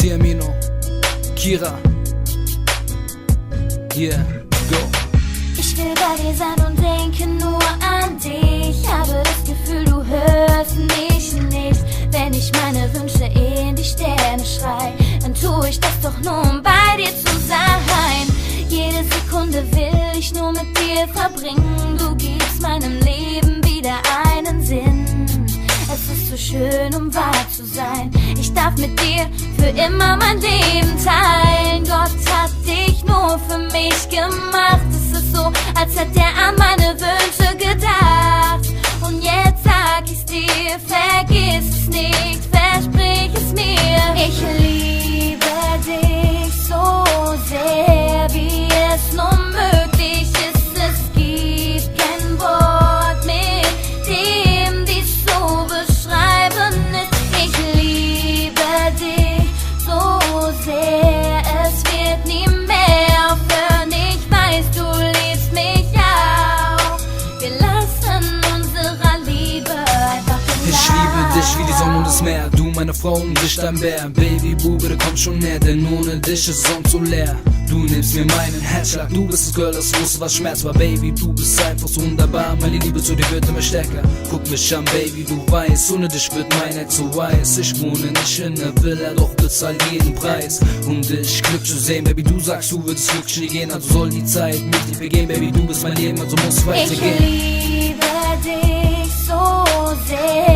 Siamino, Kira, yeah, go. Ich will bei dir sein und denke nur an dich. Habe das Gefühl, du hörst mich nicht. Wenn ich meine Wünsche in die Sterne schrei, dann tue ich das doch nur, um bei dir zu sein. Jede Sekunde will ich nur mit dir verbringen. Du gibst meinem Leben wieder einen Sinn. Es ist so schön, um wahr zu sein. Ich darf mit dir für immer mein Leben teilen. Gott hat dich nur für mich gemacht. Es ist so, als hätte er an meine Wünsche gedacht. Und jetzt sag ich's dir, vergiss es nicht, versprich es mir. Ich liebe dich so sehr, wie es nur möglich ist. Es gibt kein Wort, mit dem dies so beschreiben ist. Ich liebe dich so sehr, es wird nie mehr aufhören. Ich weiß, du liebst mich auch. Wir lassen unserer Liebe einfach den Ich liebe dich wie die Sonne und das Meer. Du meine Frau und ich dein Bär. Baby, Bube, komm schon näher, denn ohne dich ist sonst so leer. Du nimmst mir meinen Herzschlag, du bist das Girl, das wusste, was Schmerz war. Baby, du bist einfach so wunderbar. Meine Liebe zu dir wird immer stärker. Guck mich an, Baby, du weißt, ohne dich wird mein Herz so weiß. Ich wohne nicht in der Villa, doch bezahl jeden Preis, um dich Glück zu sehen. Baby, du sagst, du würdest wirklich nie gehen, also soll die Zeit mit dir begehen. Baby, du bist mein Leben, also muss weitergehen. Ich liebe dich so sehr.